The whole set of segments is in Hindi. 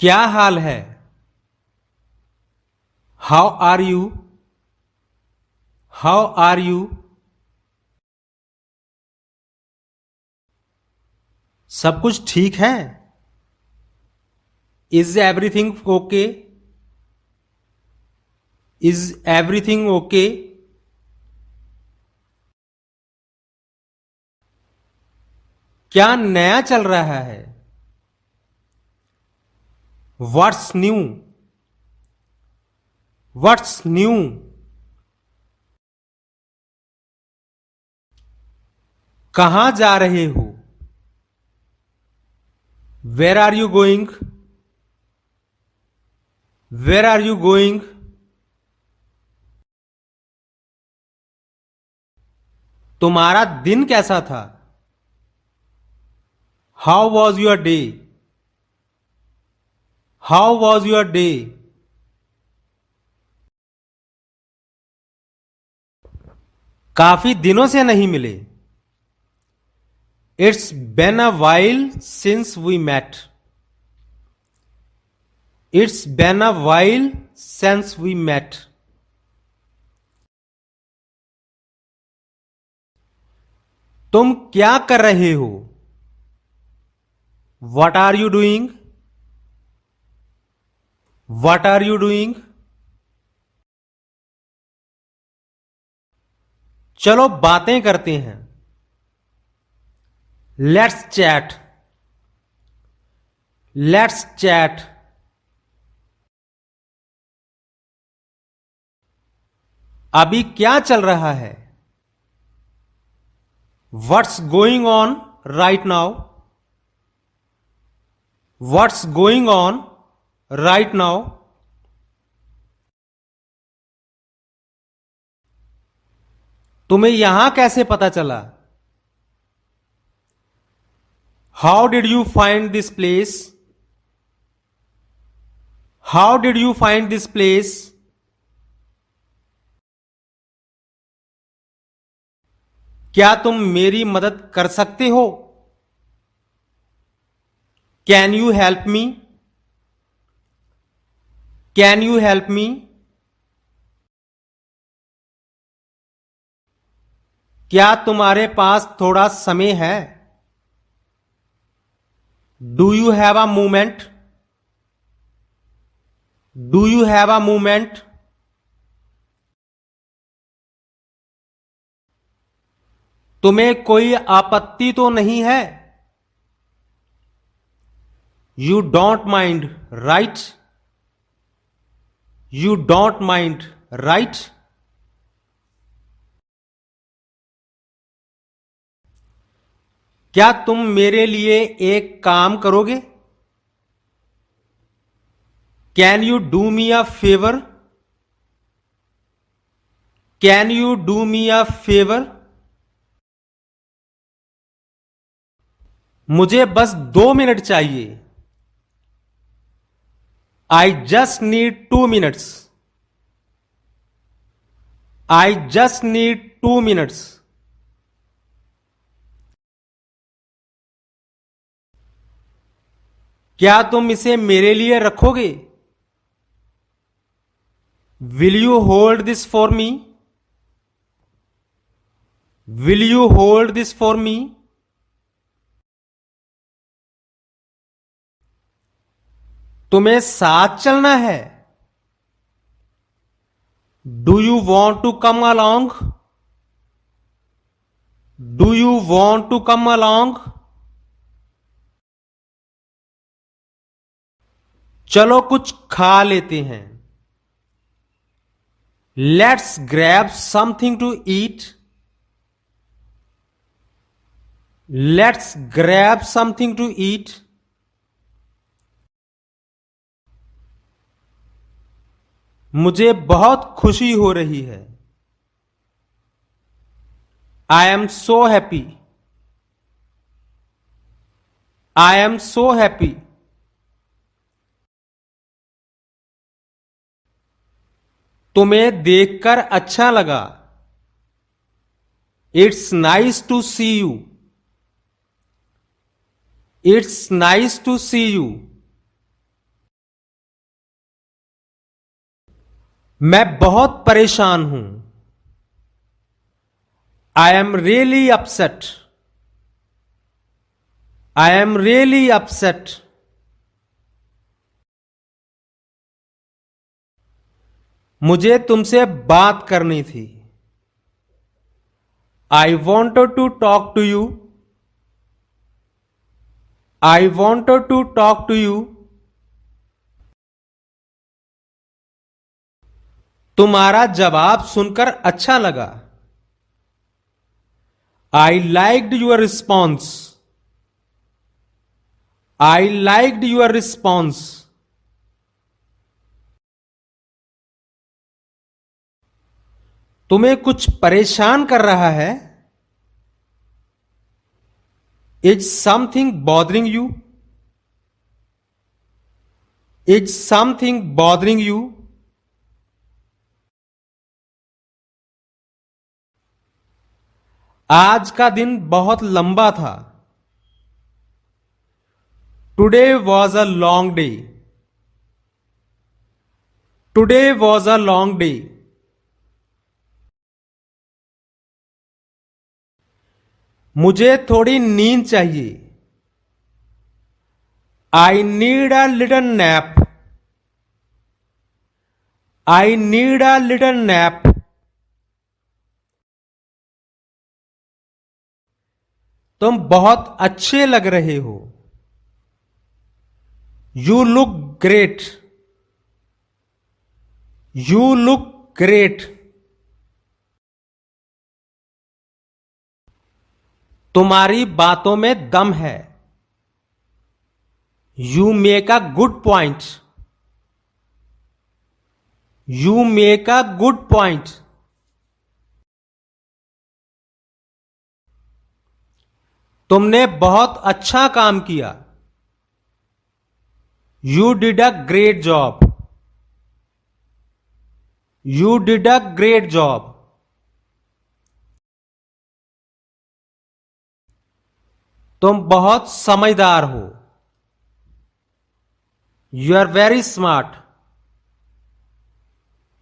क्या हाल है? How are you? How are you? सब कुछ ठीक है? Is everything okay? Is everything okay? क्या नया चल रहा है? What's new? What's new? कहां जा रहे हो? Where are you going? Where are you going? तुम्हारा दिन कैसा था? How was your day? How was your day? काफी दिनों से नहीं मिले। It's been a while since we met. It's been a while since we met. तुम क्या कर रहे हो? What are you doing? What are you doing? चलो बातें करते हैं। Let's chat. Let's chat. अभी क्या चल रहा है? What's going on right now? What's going on right now? तुम्हें यहां कैसे पता चला? How did you find this place? How did you find this place? क्या तुम मेरी मदद कर सकते हो? Can you help me? Can you help me? क्या तुम्हारे पास थोड़ा समय है? Do you have a moment? Do you have a moment? तुम्हें कोई आपत्ति तो नहीं है? You don't mind right? You don't mind right? क्या तुम मेरे लिए एक काम करोगे? Can you do me a favour? Can you do me a favour? मुझे बस 2 मिनट चाहिए। I just need 2 minutes. I just need 2 minutes. क्या तुम इसे मेरे लिए रखोगे? Will you hold this for me? Will you hold this for me? तुम्हें साथ चलना है? Do you want to come along? Do you want to come along? चलो कुछ खा लेते हैं। Let's grab something to eat. Let's grab something to eat. मुझे बहुत खुशी हो रही है। I am so happy. I am so happy. तुम्हें देखकर अच्छा लगा। It's nice to see you. It's nice to see you. मैं बहुत परेशान हूं। I am really upset. I am really upset. मुझे तुमसे बात करनी थी। I wanted to talk to you. I wanted to talk to you. तुम्हारा जवाब सुनकर अच्छा लगा। I liked your response. I liked your response. तुम्हें कुछ परेशान कर रहा है? Is something bothering you? Is something bothering you? आज का दिन बहुत लंबा था। Today was a long day. Today was a long day. मुझे थोड़ी नींद चाहिए। I need a little nap. I need a little nap. तुम बहुत अच्छे लग रहे हो। You look great. You look great. तुम्हारी बातों में दम है। You make a good point. You make a good point. तुमने बहुत अच्छा काम किया। You did a great job. You did a great job. तुम बहुत समझदार हो। You are very smart.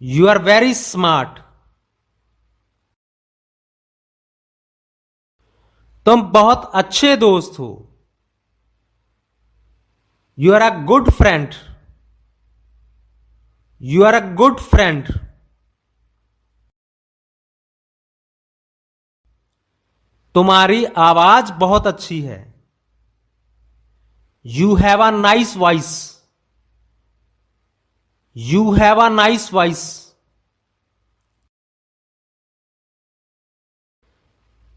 You are very smart. तुम बहुत अच्छे दोस्त हो। You are a good friend. You are a good friend. तुम्हारी आवाज बहुत अच्छी है। You have a nice voice. You have a nice voice.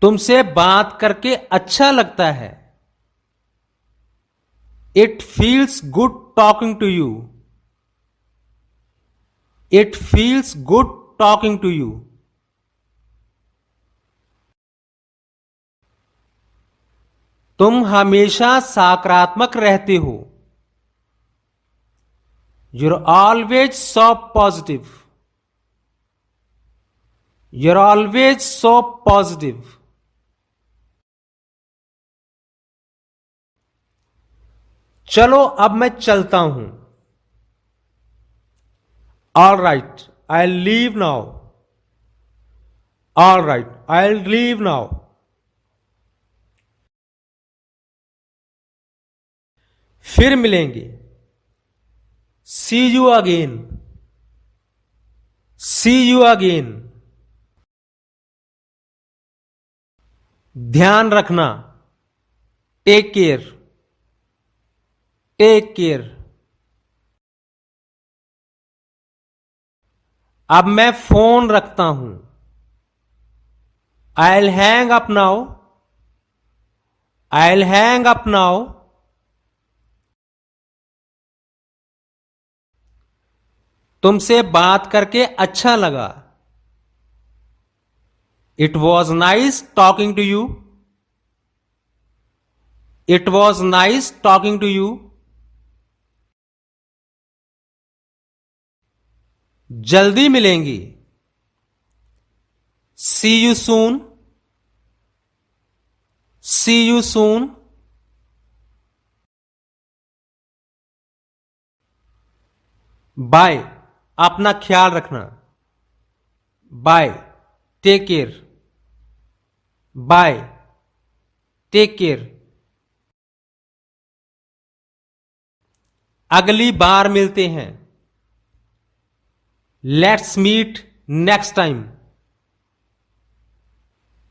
तुमसे बात करके अच्छा लगता है। It feels good talking to you. It feels good talking to you. तुम हमेशा सकारात्मक रहते हो। You're always so positive. You're always so positive. चलो अब मैं चलता हूं। All right I leave now. All right I leave now. फिर मिलेंगे। See you again. See you again. ध्यान रखना। Take care. Take care. अब मैं फोन रखता हूं। I'll hang up now. I'll hang up now. तुमसे बात करके अच्छा लगा। It was nice talking to you. It was nice talking to you. जल्दी मिलेंगी। See you soon. See you soon. Bye. अपना ख्याल रखना। Bye, take care. Bye, take care. अगली बार मिलते हैं। Let's meet next time.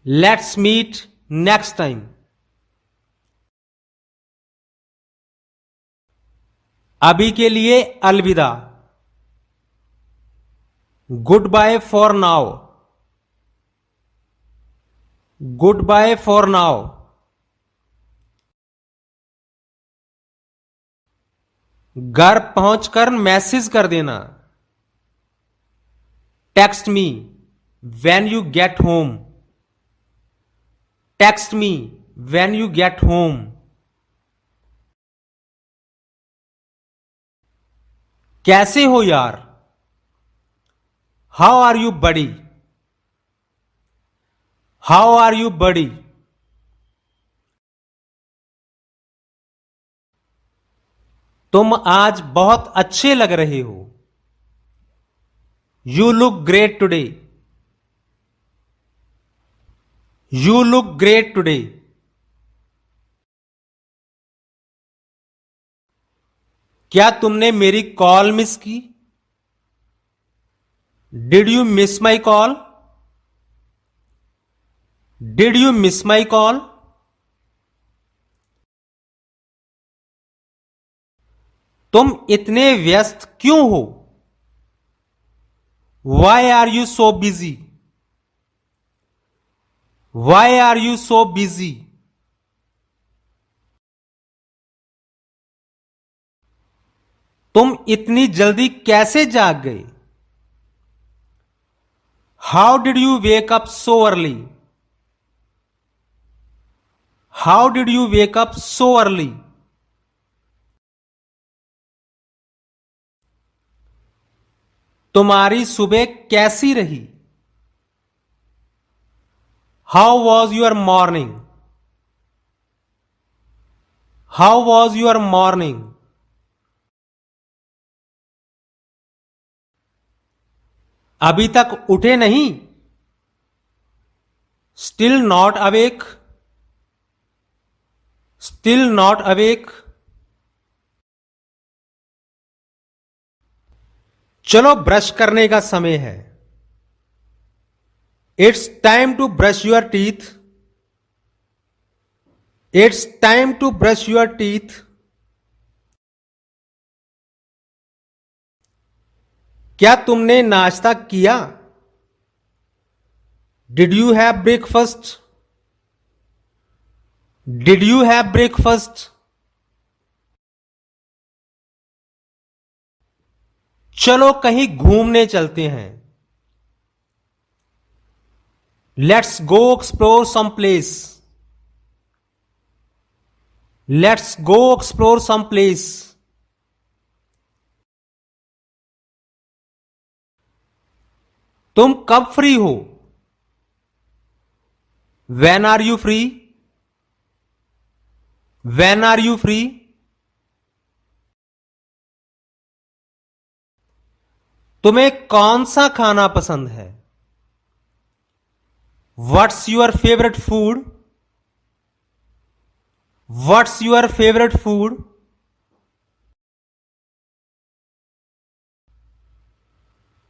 Let's meet next time. अभी के लिए अलविदा। Good bye for now. Good bye for now. घर पहुंचकर मैसेज कर देना। Text me when you get home. Text me when you get home. कैसे हो यार? How are you buddy? How are you buddy? तुम आज बहुत अच्छे लग रहे हो। You look great today. You look great today. क्या तुमने मेरी कॉल मिस की? Did you miss my call? Did you miss my call? तुम इतने व्यस्त क्यों हो? Why are you so busy? Why are you so busy? तुम इतनी जल्दी कैसे जाग गए? How did you wake up so early? How did you wake up so early? तुम्हारी सुबह कैसी रही? How was your morning? How was your morning? अभी तक उठे नहीं? Still not awake? Still not awake? चलो ब्रश करने का समय है। It's time to brush your teeth. It's time to brush your teeth. क्या तुमने नाश्ता किया? Did you have breakfast? Did you have breakfast? चलो कहीं घूमने चलते हैं। Let's go explore some place. Let's go explore some place. तुम कब फ्री हो? When are you free? When are you free? तुम्हें कौन सा खाना पसंद है? What's your favorite food? What's your favorite food?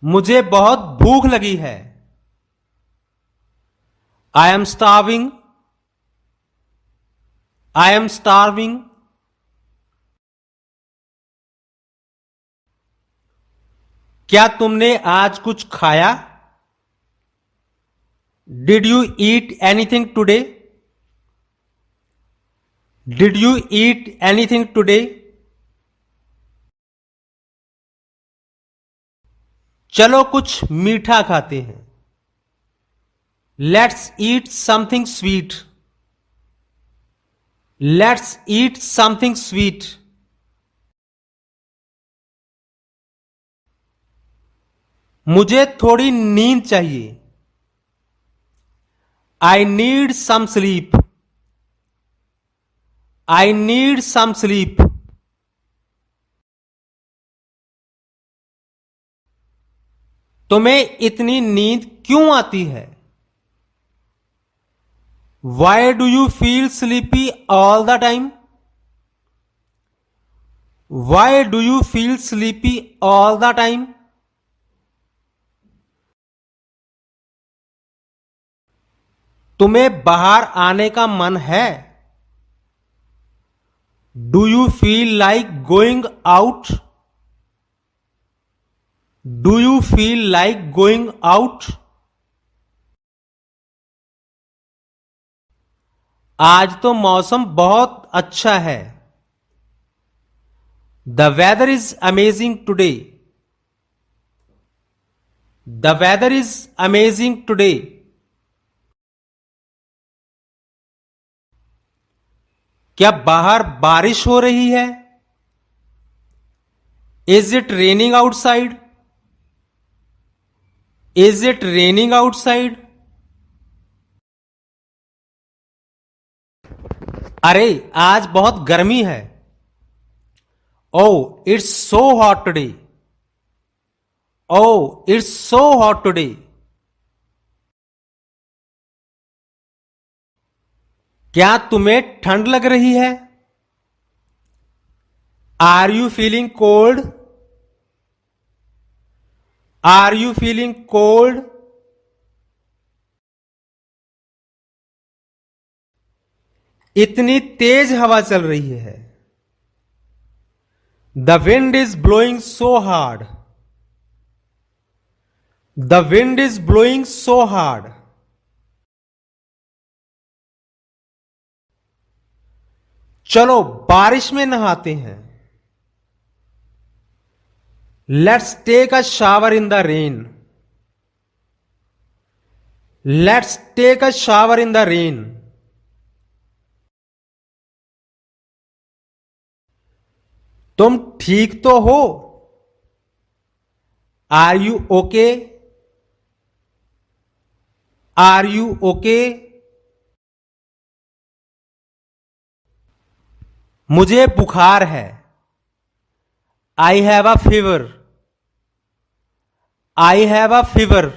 मुझे बहुत भूख लगी है। I am starving. I am starving. क्या तुमने आज कुछ खाया? Did you eat anything today? Did you eat anything today? चलो कुछ मीठा खाते हैं। Let's eat something sweet. Let's eat something sweet. मुझे थोड़ी नींद चाहिए। I need some sleep. I need some sleep. तुम्हें इतनी नींद क्यों आती है? Why do you feel sleepy all the time? Why do you feel sleepy all the time? तुम्हें बाहर आने का मन है? Do you feel like going out? Do you feel like going out? आज तो मौसम बहुत अच्छा है। The weather is amazing today. The weather is amazing today. क्या बाहर बारिश हो रही है? Is it raining outside? Is it raining outside? अरे आज बहुत गर्मी है। Oh it's so hot today. Oh it's so hot today. क्या तुम्हें ठंड लग रही है? Are you feeling cold? Are you feeling cold? इतनी तेज हवा चल रही है। The wind is blowing so hard. The wind is blowing so hard. चलो बारिश में नहाते हैं। Let's take a shower in the rain. Let's take a shower in the rain. तुम ठीक तो हो? Are you okay? Are you okay? मुझे बुखार है। I have a fever. I have a fever.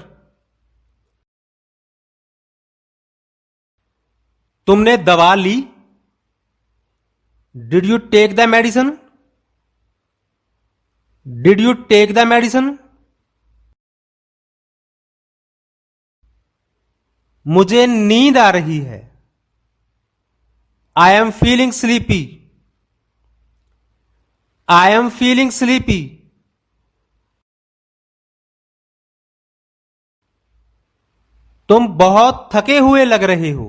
तुमने दवा ली? Did you take the medicine? Did you take the medicine? मुझे नींद आ रही है। I am feeling sleepy. I am feeling sleepy. तुम बहुत थके हुए लग रहे हो।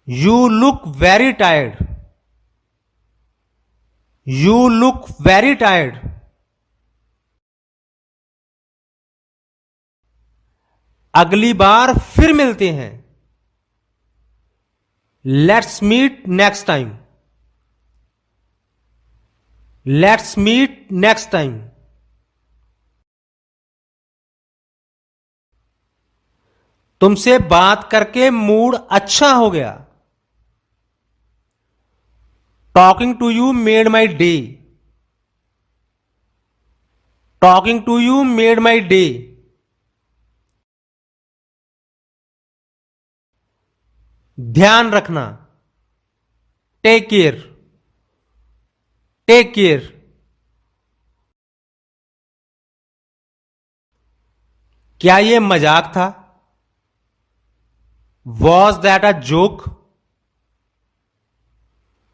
You look very tired. You look very tired. अगली बार फिर मिलते हैं। Let's meet next time. Let's meet next time. तुमसे बात करके मूड अच्छा हो गया। Talking to you made my day. Talking to you made my day. ध्यान रखना। Take care. Take care. क्या यह मजाक था? Was that a joke?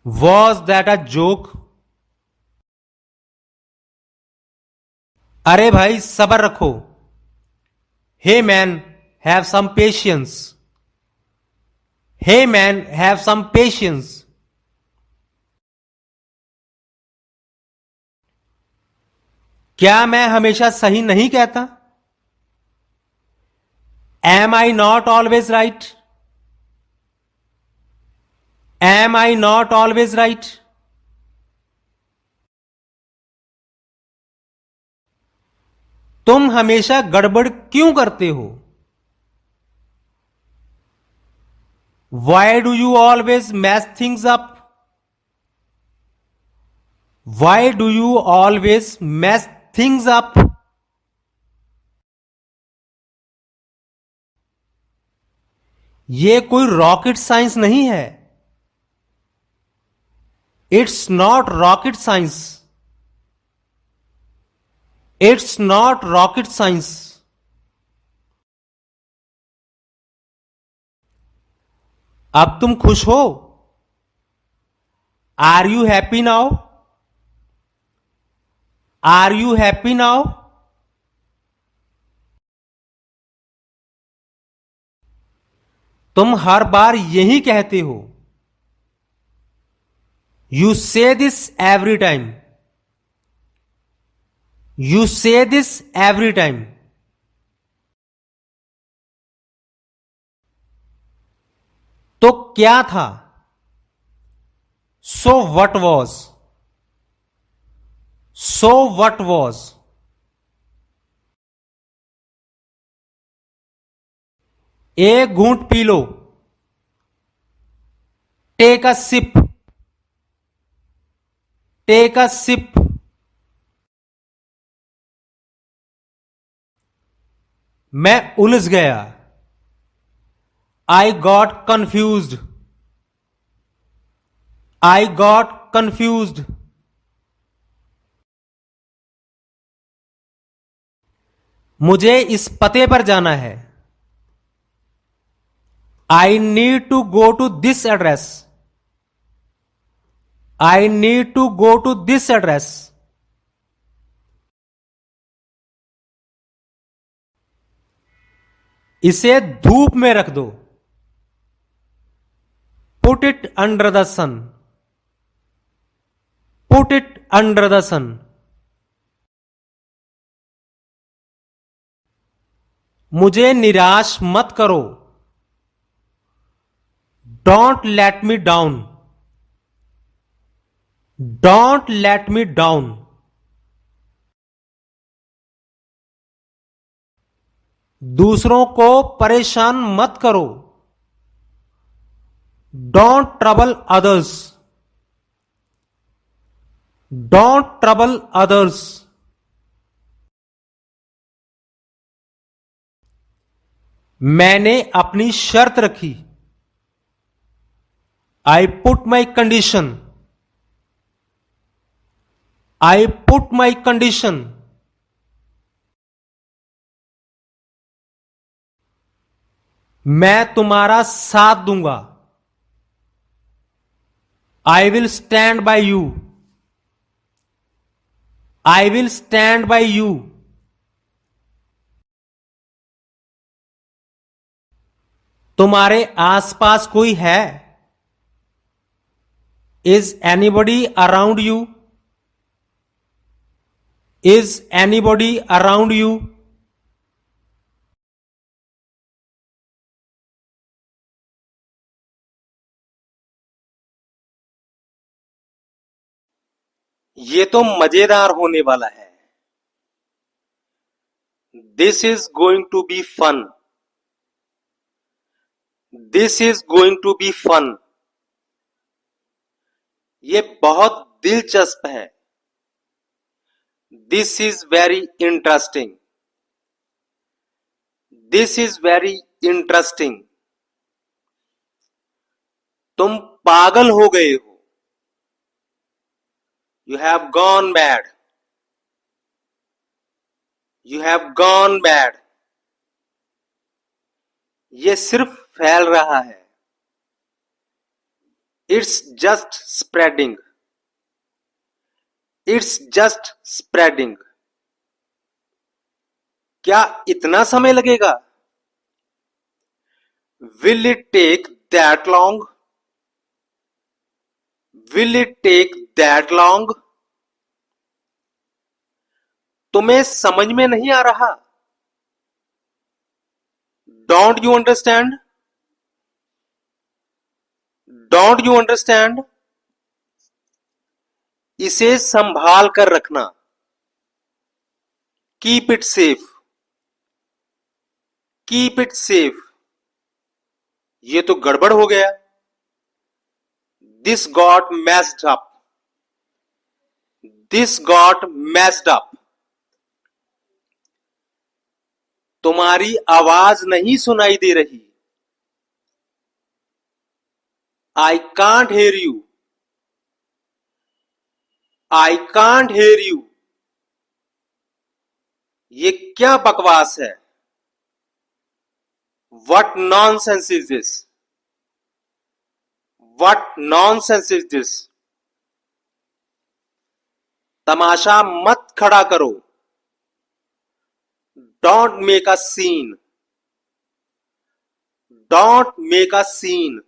Was that a joke? अरे भाई सब्र रखो। Hey man have some patience. Hey man have some patience. क्या मैं हमेशा सही नहीं कहता? Am I not always right? Am I not always right? तुम हमेशा गड़बड़ क्यों करते हो? Why do you always mess things up? Why do you always mess things up? ये कोई रॉकेट साइंस नहीं है। It's not rocket science. It's not rocket science. अब तुम खुश हो? Are you happy now? Are you happy now? तुम हर बार यही कहते हो। You say this every time. You say this every time. तो क्या था? So what was. So what was. एक घूंट P low. Take a sip. Take a sip. मैं उलझ गया। I got confused. I got confused. मुझे इस पते पर जाना है। I need to go to this address. I need to go to this address. इसे धूप में रख दो। Put it under the sun. Put it under the sun. मुझे निराश मत करो। Don't let me down. Don't let me down. दूसरों को परेशान मत करो। Don't trouble others. Don't trouble others. मैंने अपनी शर्त रखी। I put my condition. I put my condition. मैं तुम्हारा साथ दूंगा। I will stand by you. I will stand by you. तुम्हारे आसपास कोई है? Is anybody around you? Is anybody around you? ये तो मजेदार होने वाला है। This is going to be fun. This is going to be fun. ये बहुत दिलचस्प है। This is very interesting. This is very interesting. तुम पागल हो गए हो। You have gone mad. You have gone mad. ये सिर्फ फैल रहा है। It's just spreading. It's just spreading. क्या इतना समय लगेगा? Will it take that long? Will it take that long? तुम्हें समझ में नहीं आ रहा? Don't you understand? Don't you understand? इसे संभाल कर रखना। Keep it safe. Keep it safe. ये तो गड़बड़ हो गया। This got messed up. This got messed up. तुम्हारी आवाज नहीं सुनाई दे रही। I can't hear you. I can't hear you. ये क्या बकवास है? What nonsense is this? What nonsense is this? तमाशा मत खड़ा करो. Don't make a scene. Don't make a scene.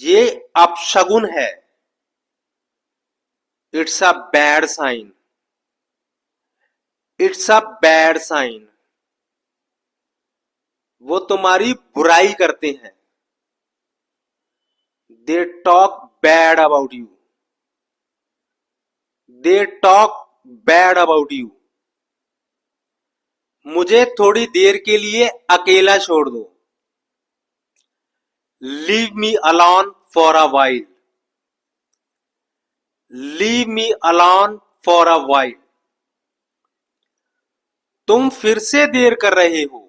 ये अपशगुन है. It's a bad sign. It's a bad sign. वो तुम्हारी बुराई करते हैं. They talk bad about you. They talk bad about you. मुझे थोड़ी देर के लिए अकेला छोड़ दो. Leave me alone for a while. Leave me alone for a while. तुम फिर से देर कर रहे हो.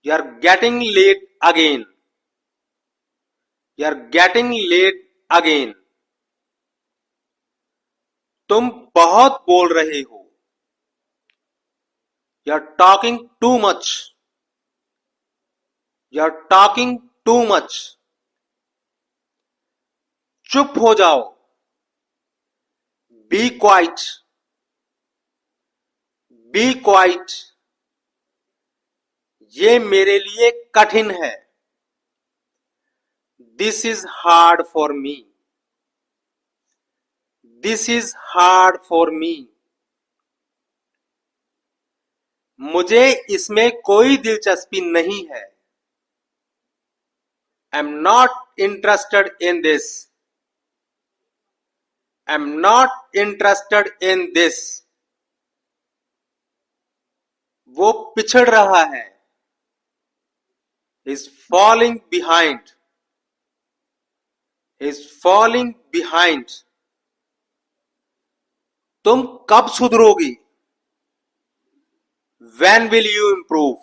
You are getting late again. You are getting late again. तुम बहुत बोल रहे हो. You are talking too much. You are talking too much. चुप हो जाओ. Be quiet. Be quiet. ये मेरे लिए कठिन है. This is hard for me. This is hard for me. मुझे इसमें कोई दिलचस्पी नहीं है. I'm not interested in this. I'm not interested in this. वो पिछड़ रहा है. He's falling behind. He's falling behind. तुम कब सुधरोगी? When will you improve?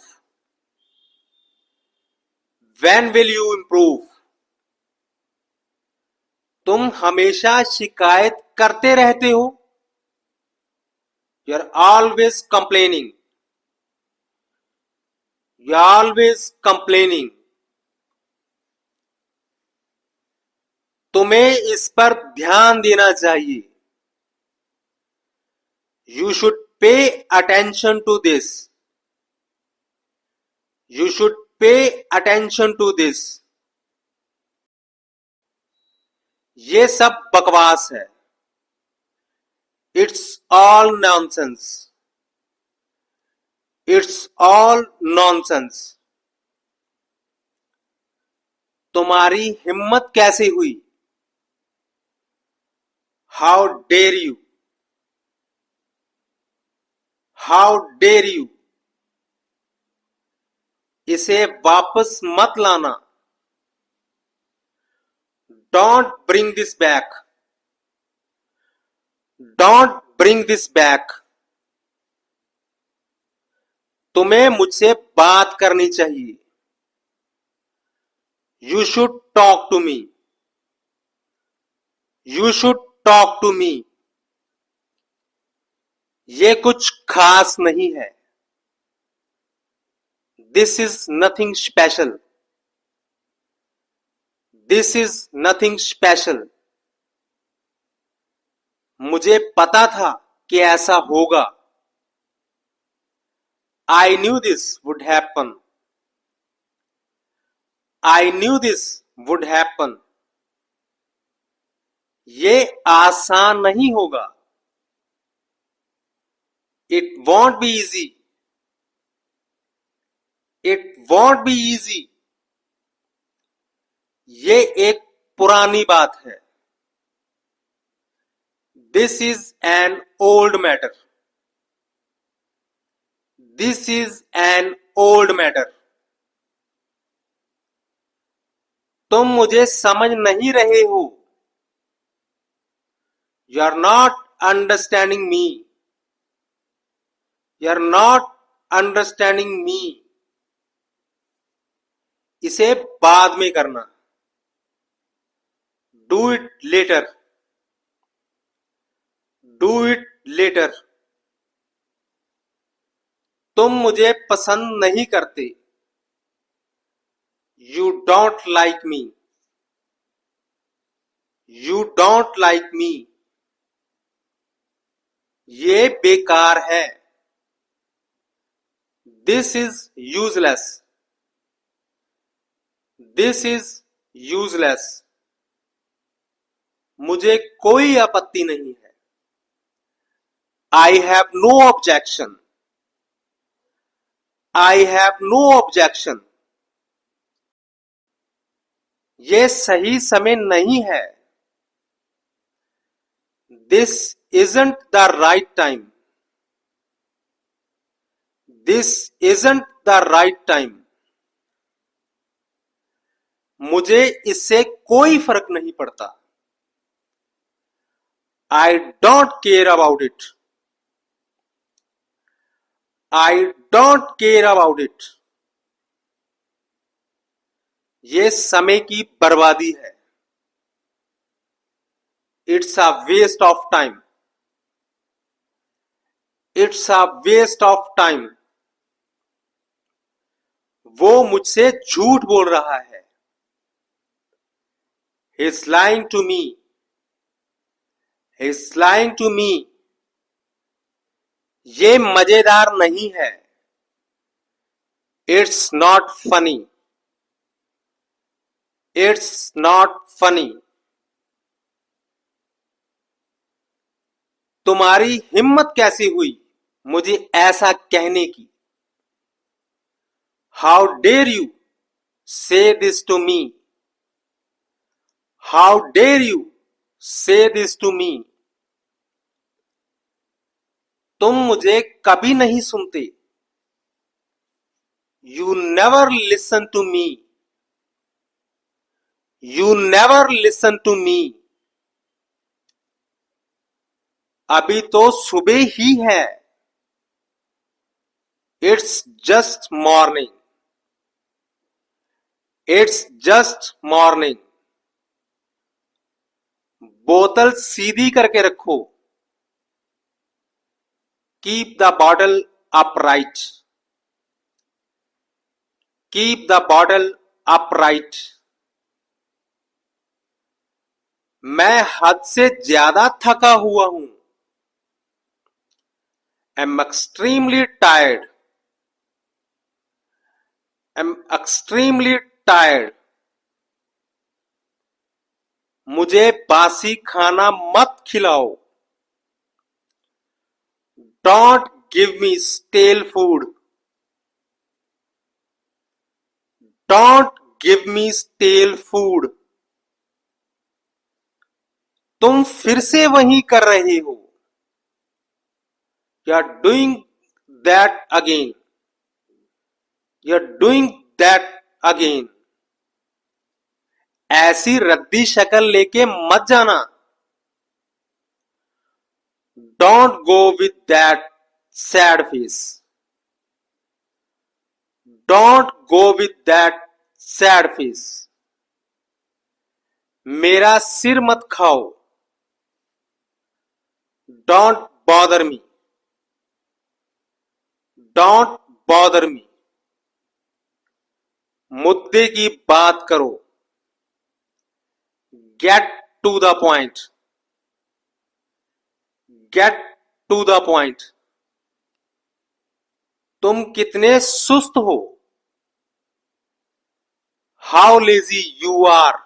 When will you improve? तुम हमेशा शिकायत करते रहते हो. You're always complaining. You're always complaining. तुम्हें इस पर ध्यान देना चाहिए. You should pay attention to this. You should pay attention to this. ये सब बकवास है. It's all nonsense. It's all nonsense. तुम्हारी हिम्मत कैसे हुई? How dare you? How dare you? इसे वापस मत लाना. Don't bring this back. Don't bring this back. तुम्हें मुझसे बात करनी चाहिए. You should talk to me. You should talk to me. ये कुछ खास नहीं है. This is nothing special. This is nothing special. मुझे पता था कि ऐसा होगा. I knew this would happen. I knew this would happen. ये आसान नहीं होगा. It won't be easy. It won't be easy. ये एक पुरानी बात है. This is an old matter. This is an old matter. तुम मुझे समझ नहीं रहे हो. You are not understanding me. You are not understanding me. इसे बाद में करना, do it later, do it later. तुम मुझे पसंद नहीं करते, you don't like me, you don't like me. ये बेकार है, this is useless, this is useless. मुझे कोई आपत्ति नहीं है, I have no objection, I have no objection. ये सही समय नहीं है, this isn't the right time, this isn't the right time. मुझे इससे कोई फर्क नहीं पड़ता, I don't care about it, I don't care about it. ये समय की बर्बादी है, it's a waste of time, it's a waste of time. वो मुझसे झूठ बोल रहा है, he is lying to me, he is lying to me. ये मजेदार नहीं है, it's not funny, it's not funny. तुम्हारी हिम्मत कैसे हुई मुझे ऐसा कहने की, how dare you say this to me, how dare you say this to me. तुम मुझे कभी नहीं सुनते, you never listen to me, you never listen to me. अभी तो सुबह ही है, it's just morning, it's just morning. बोतल सीधी करके रखो, keep the bottle upright, keep the bottle upright. मैं हद से ज्यादा थका हुआ हूं, am extremely tired, am extremely tired. मुझे बासी खाना मत खिलाओ, don't give me stale food, don't give me stale food. तुम फिर से वही कर रहे हो, you are doing that again, you are doing that again. ऐसी रद्दी शक्ल लेके मत जाना, don't go with that sad face, don't go with that sad face. मेरा सिर मत खाओ, don't bother me, don't bother me. मुद्दे की बात करो, get to the point, get to the point. तुम कितने सुस्त हो, how lazy you are,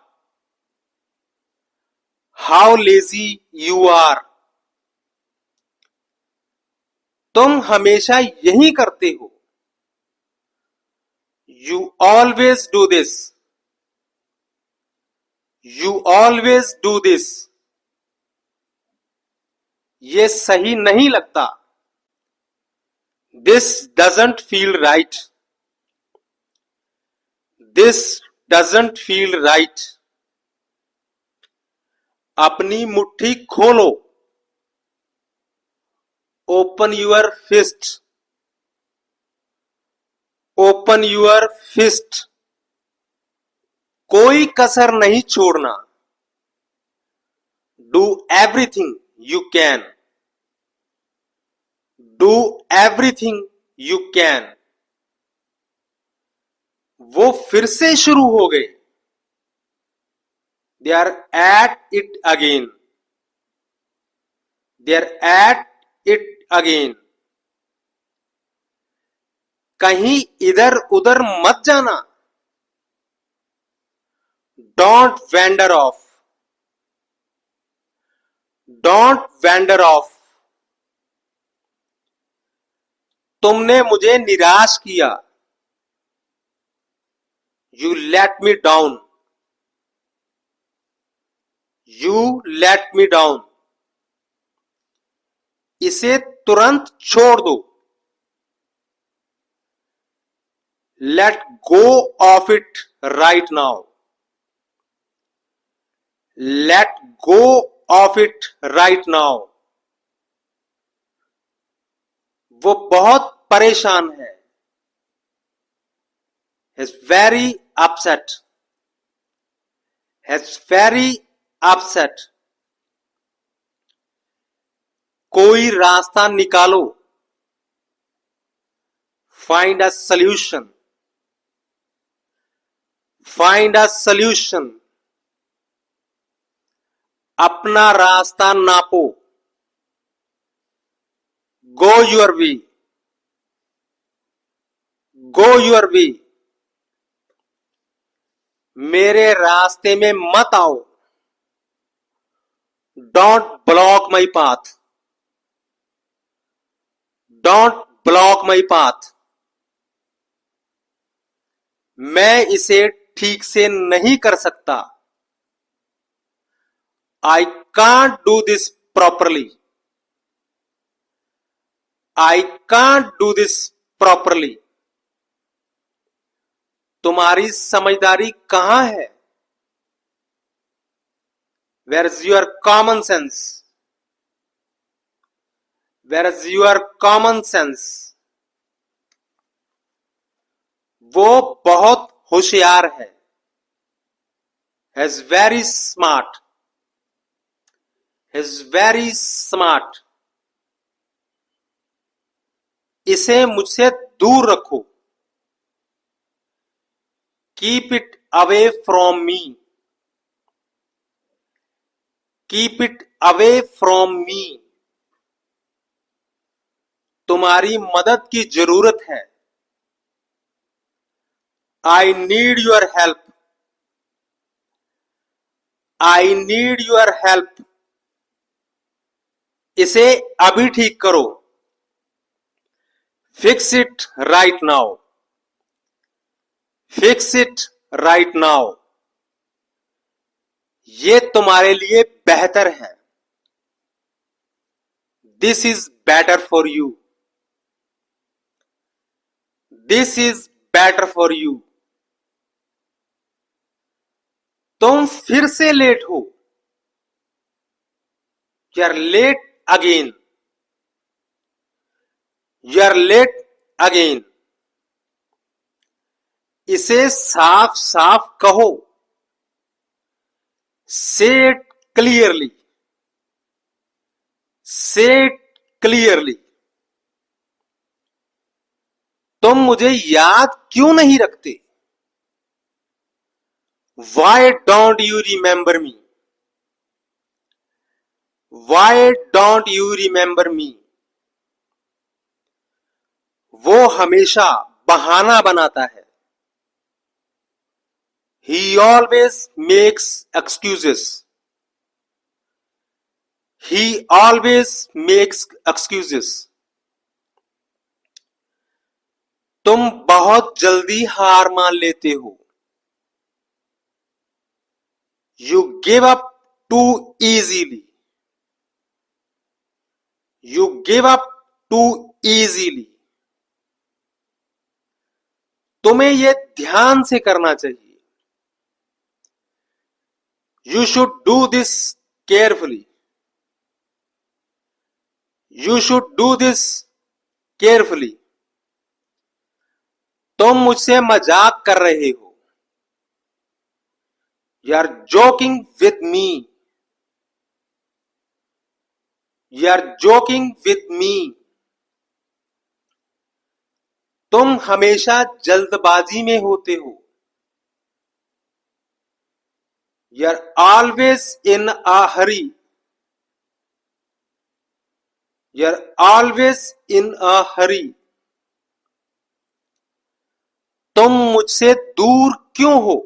how lazy you are. तुम हमेशा यही करते हो, you always do this, you always do this. ये सही नहीं लगता, this doesn't feel right, this doesn't feel right. अपनी मुट्ठी खोलो, open your fist, open your fist. कोई कसर नहीं छोड़ना। Do everything you can. Do everything you can. वो फिर से शुरू हो गए। They are at it again. They are at it again. कहीं इधर उधर मत जाना। Don't wander off. Don't wander off. तुमने मुझे निराश किया। You let me down. You let me down. इसे तुरंत छोड़ दो। Let go of it right now. Let go of it right now. वो बहुत परेशान है। He's very upset. He's very upset. कोई रास्ता निकालो। Find a solution. Find a solution. अपना रास्ता नापो। Go your way. Go your way. मेरे रास्ते में मत आओ। Don't block my path. Don't block my path. मैं इसे ठीक से नहीं कर सकता। I can't do this properly. I can't do this properly. तुम्हारी समझदारी कहां है? Where is your common sense? Where is your common sense? वो बहुत होशियार है। He's very smart. He's very smart. इसे मुझसे दूर रखो। Keep it away from me. Keep it away from me. तुम्हारी मदद की जरूरत है। I need your help. I need your help. इसे अभी ठीक करो। Fix it right now. Fix it right now. ये तुम्हारे लिए बेहतर है। This is better for you. This is better for you. तुम फिर से लेट हो। You are late again. You are late again. इसे साफ साफ कहो। Say it clearly. Say it clearly. तुम मुझे याद क्यों नहीं रखते? Why don't you remember me? Why don't you remember me? वो हमेशा बहाना बनाता है। He always makes excuses. He always makes excuses. तुम बहुत जल्दी हार मान लेते हो। You give up too easily. You give up too easily. तुम्हें यह ध्यान से करना चाहिए। You should do this carefully. You should do this carefully. तुम मुझसे मजाक कर रहे हो। You are joking with me. You are joking with me. तुम हमेशा जल्दबाजी में होते हो. You are always in a hurry. You are always in a hurry. तुम मुझसे दूर क्यों हो?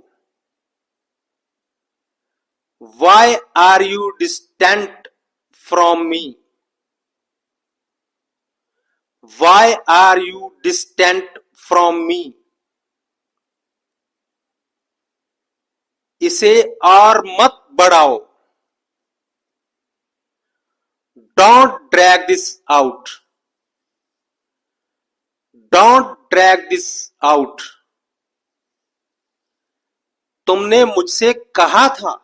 Why are you distant from me? Why are you distant from me? इसे और मत बढ़ाओ. Don't drag this out. Don't drag this out. तुमने मुझसे कहा था.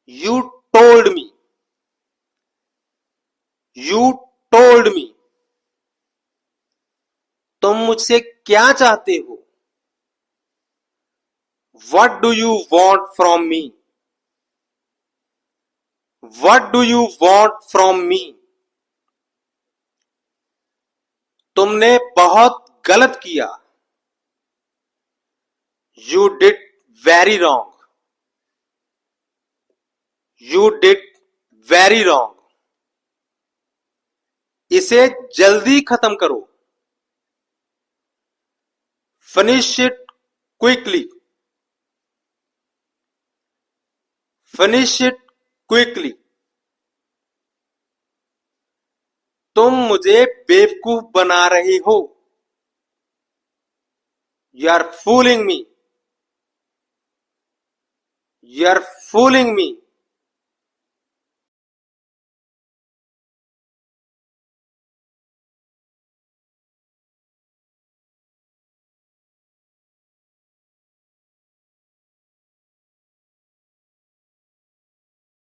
You told me. You told me. तुम मुझसे क्या चाहते हो? What do you want from me? What do you want from me? तुमने बहुत गलत किया. You did very wrong. You did very wrong. इसे जल्दी खत्म करो. Finish it quickly. Finish it quickly. तुम मुझे बेवकूफ बना रहे हो. You are fooling me. You are fooling me.